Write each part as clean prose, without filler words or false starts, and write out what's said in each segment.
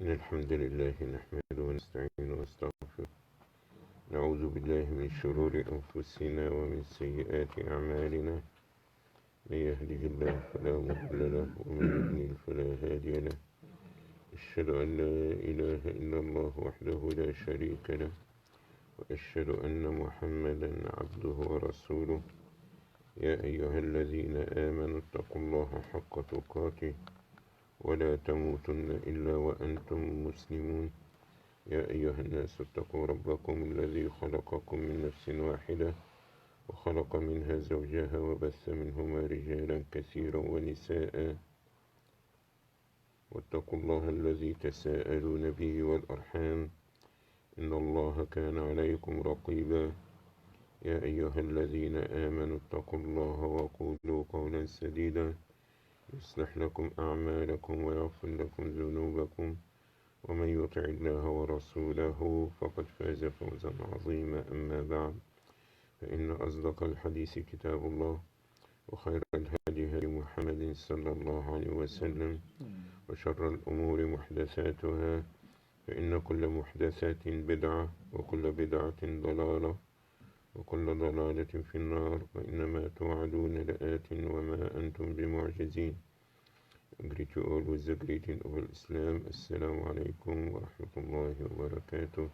إن الحمد لله نحمده ونستعينه ونستغفره. نعوذ بالله من شرور أنفسنا ومن سيئات أعمالنا. من يهده الله فلا مضل له ومن يضلل فلا هادي له. أشهد أن لا إله إلا الله وحده لا شريك له، وأشهد أن محمدا عبده ورسوله. يا أيها الذين آمنوا اتقوا الله حق تقاته ولا تموتن إلا وأنتم مسلمون. يا أيها الناس اتقوا ربكم الذي خلقكم من نفس واحدة وخلق منها زوجها وبث منهما رجالا كثيرا ونساء. واتقوا الله الذي تساءلون به والأرحام إن الله كان عليكم رقيبا. يا أيها الذين آمنوا اتقوا الله وقولوا قولا سديدا يصلح لكم أعمالكم ويغفر لكم ذنوبكم، ومن يطع الله ورسوله فقد فاز فوزا عظيما. أما بعد، فإن أصدق الحديث كتاب الله، وخير الهدي هدي محمد صلى الله عليه وسلم، وشر الأمور محدثاتها، فإن كل محدثات بدعة وكل بدعة ضلالة وكل ضلالة في النار، وإنما توعدون لآت وما أنتم بمعجزين. I greet you all with the greeting of Islam. Assalamu alaikum wa rahmatullahi wa barakatuh.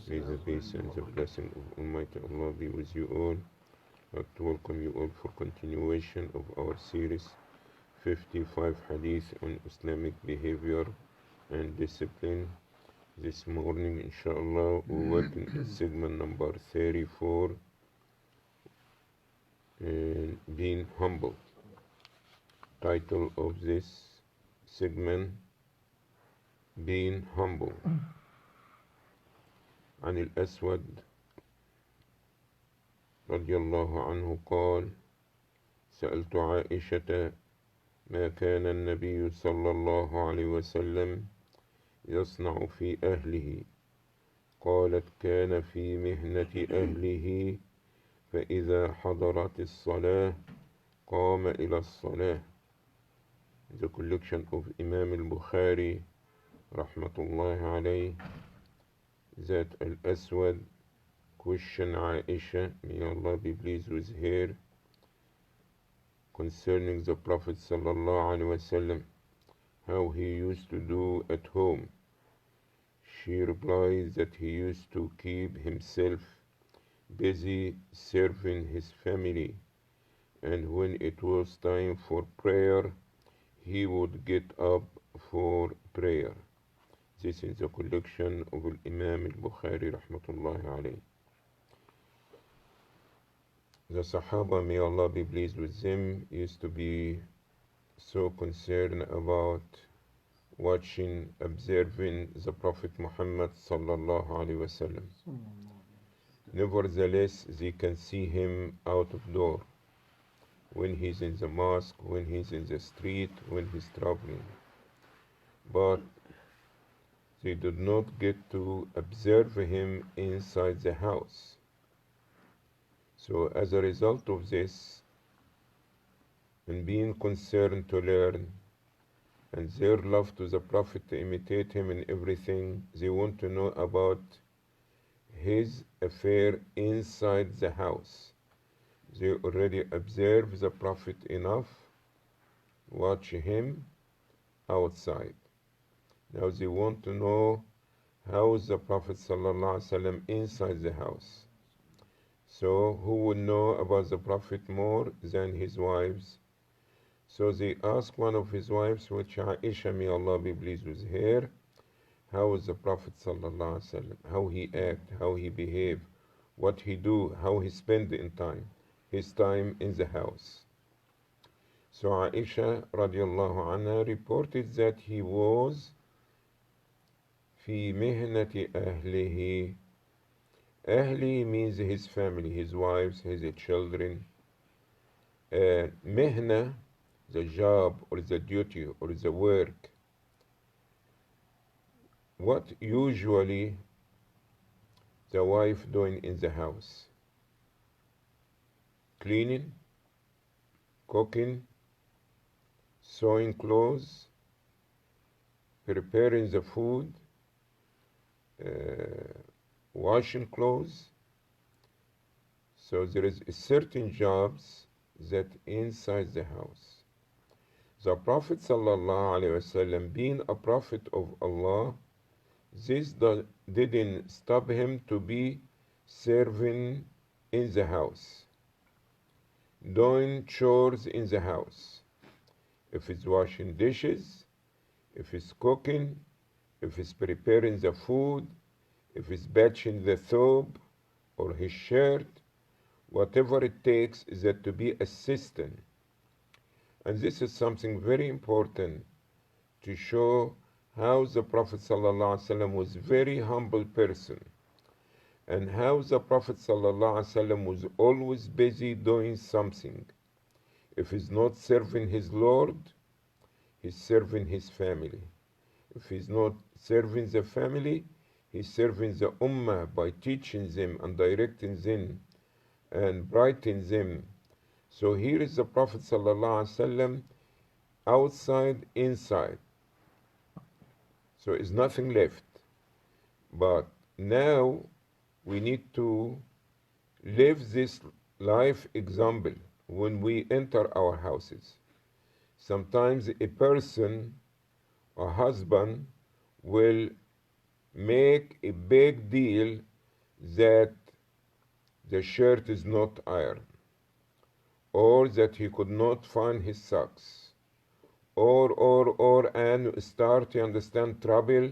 May the peace and the blessing of Almighty Allah be with you all. I'd like to welcome you all for continuation of our series 55 Hadith on Islamic behavior and discipline. This morning, inshallah, we're working at segment number 34, being humble. Title of this segment, being humble. عن الأسود رضي الله عنه قال: سألت عائشة ما كان النبي صلى الله عليه وسلم يصنع في أهله؟ قالت: كان في مهنة أهله، فإذا حضرت الصلاة قام إلى الصلاة. The collection of Imam al-Bukhari rahmatullahi alayh, that al-Aswad question Aisha, may Allah be pleased with her, concerning the Prophet sallallahu alaihi wasallam, how he used to do at home. She replies that he used to keep himself busy serving his family, and when it was time for prayer, he would get up for prayer. This is the collection of Imam al-Bukhari rahmatullahi alayh. The Sahaba, may Allah be pleased with them, used to be so concerned about watching, observing the Prophet Muhammad sallallahu alayhi wasallam. Nevertheless, they can see him out of door, when he's in the mosque, when he's in the street, when he's traveling. But they did not get to observe him inside the house. So as a result of this, and being concerned to learn, and their love to the Prophet to imitate him in everything, they want to know about his affair inside the house. They already observe the Prophet enough, watch him outside. Now they want to know how is the Prophet ﷺ inside the house. So who would know about the Prophet more than his wives? So they ask one of his wives, which Aisha, may Allah be pleased with her, how is the Prophet ﷺ, how he act, how he behave, what he do, how he spend his time in the house. So Aisha radiallahu anha reported that he was في مهنة أهله. Ahli means his family, his wives, his children. Mihna, the job or the duty or the work. What usually the wife doing in the house? Cleaning, cooking, sewing clothes, preparing the food, washing clothes. So there is certain jobs that inside the house. The Prophet ﷺ, being a prophet of Allah, this didn't stop him to be serving in the house, doing chores in the house. If it's washing dishes, if it's cooking, if it's preparing the food, if it's batching the thobe or his shirt, whatever it takes is that to be assistant. And this is something very important to show how the Prophet ﷺ was very humble person, and how the Prophet ﷺ was always busy doing something. If he's not serving his Lord, he's serving his family. If he's not serving the family, he's serving the Ummah by teaching them and directing them and brightening them. So here is the Prophet ﷺ outside, inside. So it's nothing left. But now we need to live this life example when we enter our houses. Sometimes a person, a husband, will make a big deal that the shirt is not ironed, or that he could not find his socks, and start to understand trouble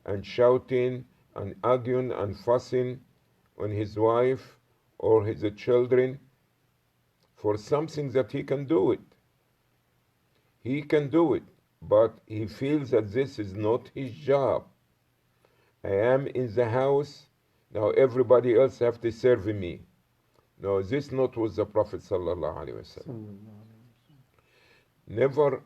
and shouting and arguing and fussing on his wife or his children for something that he can do it. He can do it, but he feels that this is not his job. I am in the house, now everybody else have to serve me. No, this not was the Prophet sallallahu alaihi wasallam. Never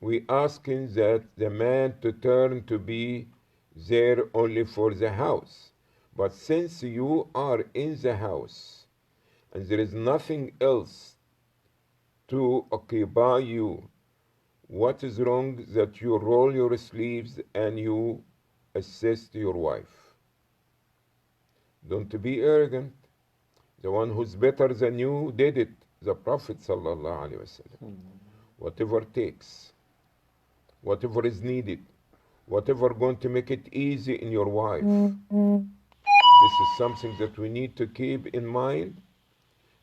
we asking that the man to turn to be there only for the house. But since you are in the house and there is nothing else to occupy you, what is wrong that you roll your sleeves and you assist your wife? Don't be arrogant. The one who's better than you did it, the Prophet sallallahu alaihi wasallam. Whatever takes, whatever is needed, whatever going to make it easy in your wife. This is something that we need to keep in mind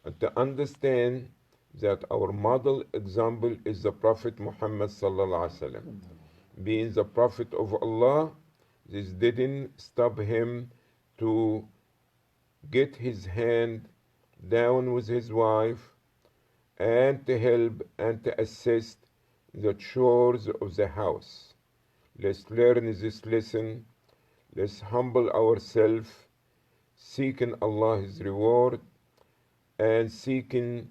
and to understand that our model example is the Prophet Muhammad sallallahu alaihi wasallam. Being the Prophet of Allah, this didn't stop him to get his hand down with his wife and to help and to assist the chores of the house. Let's learn this lesson. Let's humble ourselves, seeking Allah's reward and seeking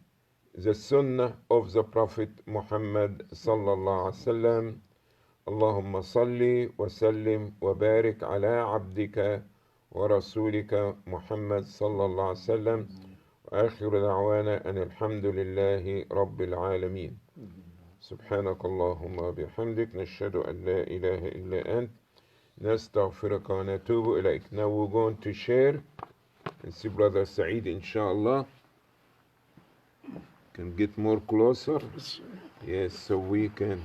the sunnah of the Prophet Muhammad sallallahu alaihi wasallam. Allahumma salli wa sallim wa barik ala abdika wa rasulika Muhammad sallallahu alaihi wasallam. وآخر دعوانا أن الحمد لله رب العالمين. سبحانك اللهم وبحمدك نشهد أن لا إله إلا أنت نستغفرك ونتوب إليك. Now we're going to share and see Brother Saeed inshallah can get more closer. Yes, so we can.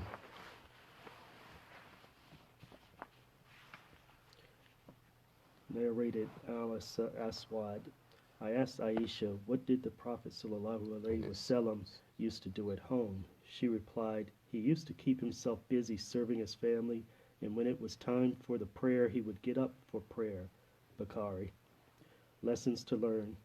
Narrated Al-Aswad. I asked Aisha, what did the Prophet ﷺ used to do at home? She replied, he used to keep himself busy serving his family, and when it was time for the prayer, he would get up for prayer. Bukhari. Lessons to learn.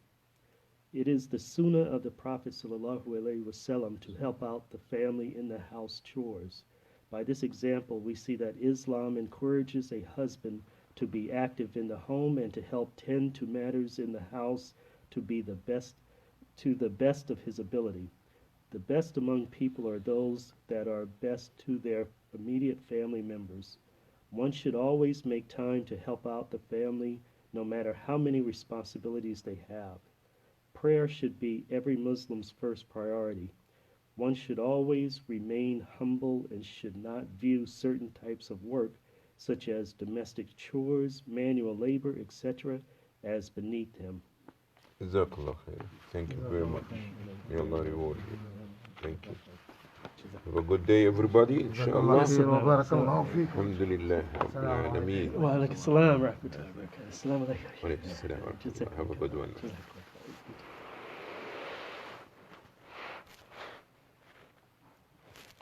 It is the sunnah of the Prophet ﷺ to help out the family in the house chores. By this example, we see that Islam encourages a husband to be active in the home and to help tend to matters in the house to the best of his ability. The best among people are those that are best to their immediate family members. One should always make time to help out the family, no matter how many responsibilities they have. Prayer should be every Muslim's first priority. One should always remain humble and should not view certain types of work, such as domestic chores, manual labor, etc., as beneath him. Jazakallah khair. Thank you very much. May Allah reward you. Thank you. Have a good day, everybody. Inshallah. وبارك الله فيك. Alhamdulillah. Rabbil Alameen. وعليكم السلام ورحمة الله وبركاته. السلام عليكم. Wa alaikum assalam wa rahmatullah. Have a good one.